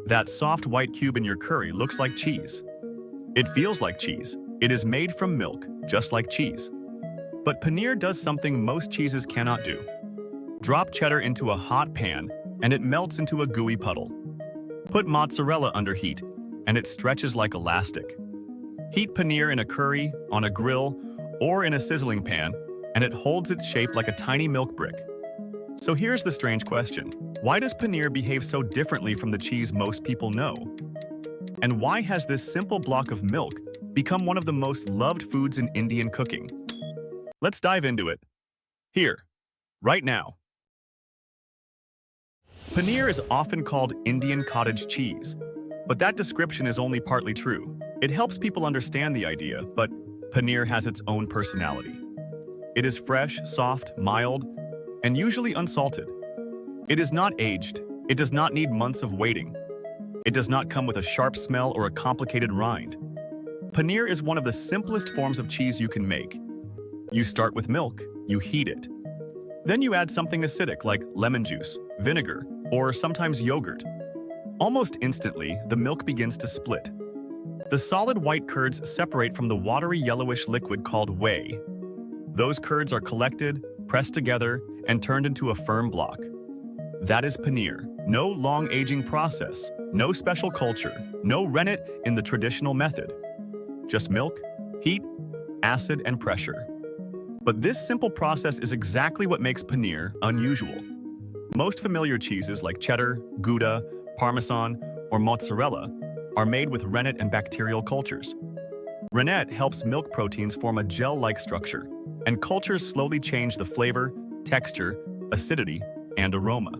That soft white cube in your curry looks like cheese. It feels like cheese. It is made from milk, just like cheese. But paneer does something most cheeses cannot do. Drop cheddar into a hot pan, and it melts into a gooey puddle. Put mozzarella under heat, and it stretches like elastic. Heat paneer in a curry, on a grill, or in a sizzling pan, and it holds its shape like a tiny milk brick. So here's the strange question. Why does paneer behave so differently from the cheese most people know? And why has this simple block of milk become one of the most loved foods in Indian cooking? Let's dive into it. Here, right now. Paneer is often called Indian cottage cheese, but that description is only partly true. It helps people understand the idea, but paneer has its own personality. It is fresh, soft, mild, and usually unsalted. It is not aged. It does not need months of waiting. It does not come with a sharp smell or a complicated rind. Paneer is one of the simplest forms of cheese you can make. You start with milk, you heat it. Then you add something acidic like lemon juice, vinegar, or sometimes yogurt. Almost instantly, the milk begins to split. The solid white curds separate from the watery yellowish liquid called whey. Those curds are collected, pressed together, and turned into a firm block. That is paneer. No long aging process, no special culture, no rennet in the traditional method. Just milk, heat, acid, and pressure. But this simple process is exactly what makes paneer unusual. Most familiar cheeses like cheddar, Gouda, Parmesan, or mozzarella are made with rennet and bacterial cultures. Rennet helps milk proteins form a gel-like structure, and cultures slowly change the flavor, texture, acidity, and aroma.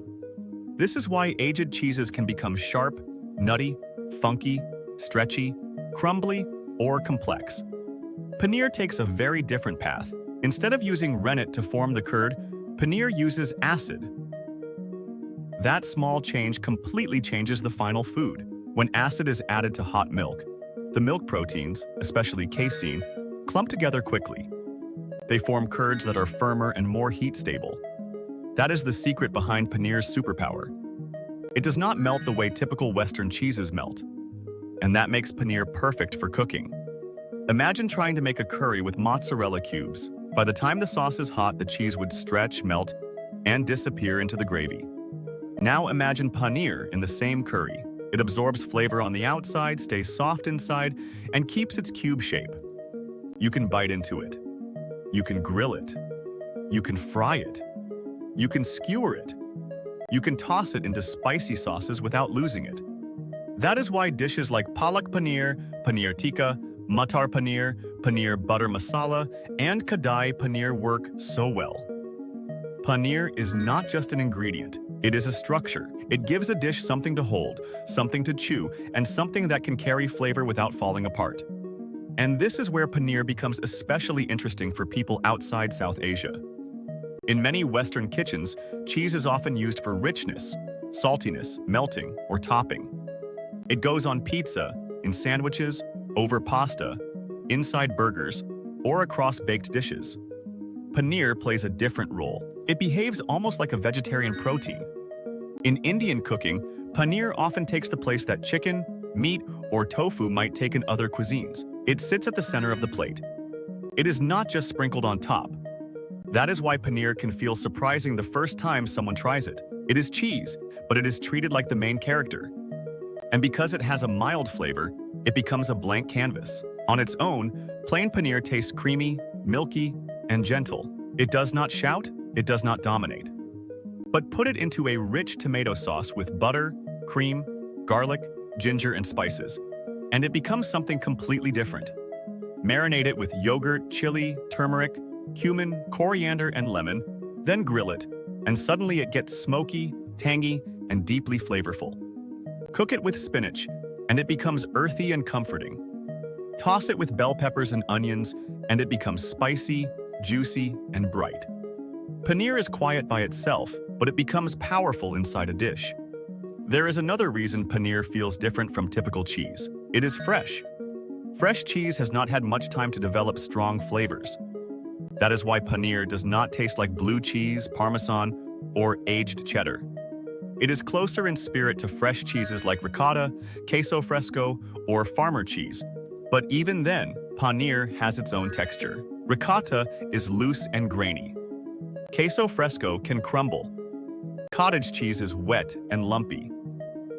This is why aged cheeses can become sharp, nutty, funky, stretchy, crumbly, or complex. Paneer takes a very different path. Instead of using rennet to form the curd, paneer uses acid. That small change completely changes the final food. When acid is added to hot milk, the milk proteins, especially casein, clump together quickly. They form curds that are firmer and more heat-stable. That is the secret behind paneer's superpower. It does not melt the way typical Western cheeses melt, and that makes paneer perfect for cooking. Imagine trying to make a curry with mozzarella cubes. By the time the sauce is hot, the cheese would stretch, melt, and disappear into the gravy. Now imagine paneer in the same curry. It absorbs flavor on the outside, stays soft inside, and keeps its cube shape. You can bite into it. You can grill it. You can fry it. You can skewer it. You can toss it into spicy sauces without losing it. That is why dishes like palak paneer, paneer tikka, matar paneer, paneer butter masala, and kadai paneer work so well. Paneer is not just an ingredient, it is a structure. It gives a dish something to hold, something to chew, and something that can carry flavor without falling apart. And this is where paneer becomes especially interesting for people outside South Asia. In many Western kitchens, cheese is often used for richness, saltiness, melting, or topping. It goes on pizza, in sandwiches, over pasta, inside burgers, or across baked dishes. Paneer plays a different role. It behaves almost like a vegetarian protein. In Indian cooking, paneer often takes the place that chicken, meat, or tofu might take in other cuisines. It sits at the center of the plate. It is not just sprinkled on top. That is why paneer can feel surprising the first time someone tries it. It is cheese, but it is treated like the main character. And because it has a mild flavor, it becomes a blank canvas. On its own, plain paneer tastes creamy, milky, and gentle. It does not shout, it does not dominate. But put it into a rich tomato sauce with butter, cream, garlic, ginger, and spices, and it becomes something completely different. Marinate it with yogurt, chili, turmeric, cumin, coriander, and lemon, then grill it, and suddenly it gets smoky, tangy, and deeply flavorful. Cook it with spinach, and it becomes earthy and comforting. Toss it with bell peppers and onions, and it becomes spicy, juicy, and bright. Paneer is quiet by itself, but it becomes powerful inside a dish. There is another reason paneer feels different from typical cheese. It is fresh. Fresh cheese has not had much time to develop strong flavors. That is why paneer does not taste like blue cheese, Parmesan, or aged cheddar. It is closer in spirit to fresh cheeses like ricotta, queso fresco, or farmer cheese. But even then, paneer has its own texture. Ricotta is loose and grainy. Queso fresco can crumble. Cottage cheese is wet and lumpy.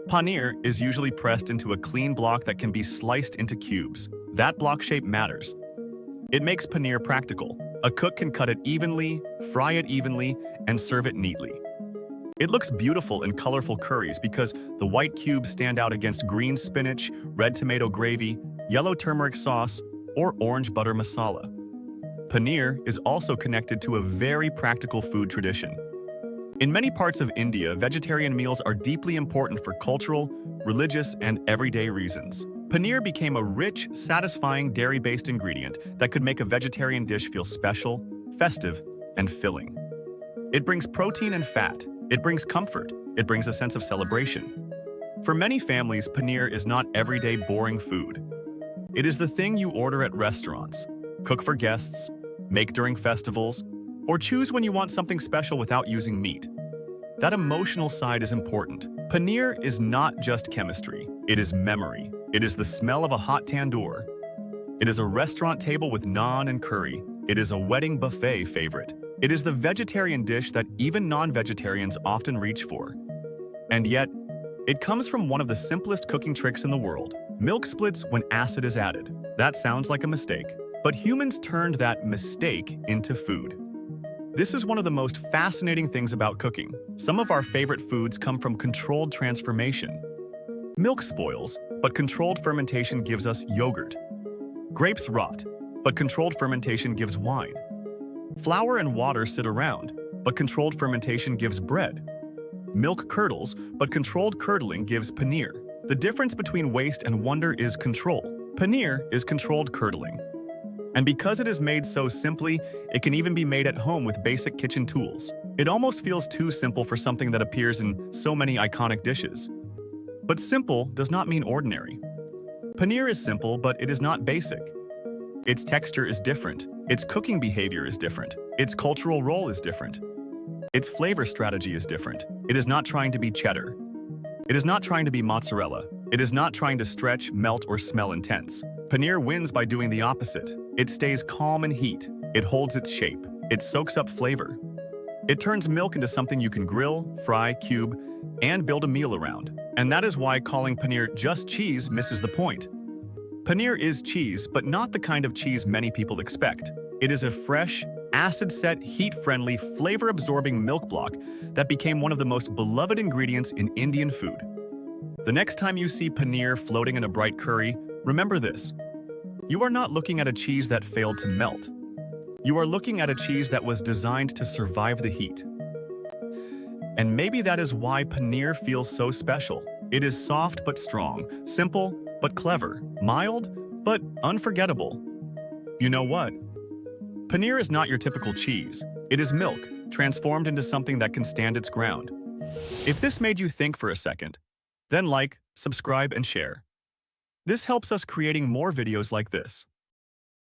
Paneer is usually pressed into a clean block that can be sliced into cubes. That block shape matters. It makes paneer practical. A cook can cut it evenly, fry it evenly, and serve it neatly. It looks beautiful in colorful curries because the white cubes stand out against green spinach, red tomato gravy, yellow turmeric sauce, or orange butter masala. Paneer is also connected to a very practical food tradition. In many parts of India, vegetarian meals are deeply important for cultural, religious, and everyday reasons. Paneer became a rich, satisfying dairy-based ingredient that could make a vegetarian dish feel special, festive, and filling. It brings protein and fat. It brings comfort. It brings a sense of celebration. For many families, paneer is not everyday boring food. It is the thing you order at restaurants, cook for guests, make during festivals, or choose when you want something special without using meat. That emotional side is important. Paneer is not just chemistry. It is memory. It is the smell of a hot tandoor. It is a restaurant table with naan and curry. It is a wedding buffet favorite. It is the vegetarian dish that even non-vegetarians often reach for. And yet, it comes from one of the simplest cooking tricks in the world. Milk splits when acid is added. That sounds like a mistake. But humans turned that mistake into food. This is one of the most fascinating things about cooking. Some of our favorite foods come from controlled transformation. Milk spoils, but controlled fermentation gives us yogurt. Grapes rot, but controlled fermentation gives wine. Flour and water sit around, but controlled fermentation gives bread. Milk curdles, but controlled curdling gives paneer. The difference between waste and wonder is control. Paneer is controlled curdling. And because it is made so simply, it can even be made at home with basic kitchen tools. It almost feels too simple for something that appears in so many iconic dishes. But simple does not mean ordinary. Paneer is simple, but it is not basic. Its texture is different. Its cooking behavior is different. Its cultural role is different. Its flavor strategy is different. It is not trying to be cheddar. It is not trying to be mozzarella. It is not trying to stretch, melt, or smell intense. Paneer wins by doing the opposite. It stays calm in heat. It holds its shape. It soaks up flavor. It turns milk into something you can grill, fry, cube, and build a meal around. And that is why calling paneer just cheese misses the point. Paneer is cheese, but not the kind of cheese many people expect. It is a fresh, acid-set, heat-friendly, flavor-absorbing milk block that became one of the most beloved ingredients in Indian food. The next time you see paneer floating in a bright curry, remember this. You are not looking at a cheese that failed to melt. You are looking at a cheese that was designed to survive the heat. And maybe that is why paneer feels so special. It is soft but strong, simple but clever, mild but unforgettable. You know what? Paneer is not your typical cheese. It is milk, transformed into something that can stand its ground. If this made you think for a second, then like, subscribe, and share. This helps us creating more videos like this.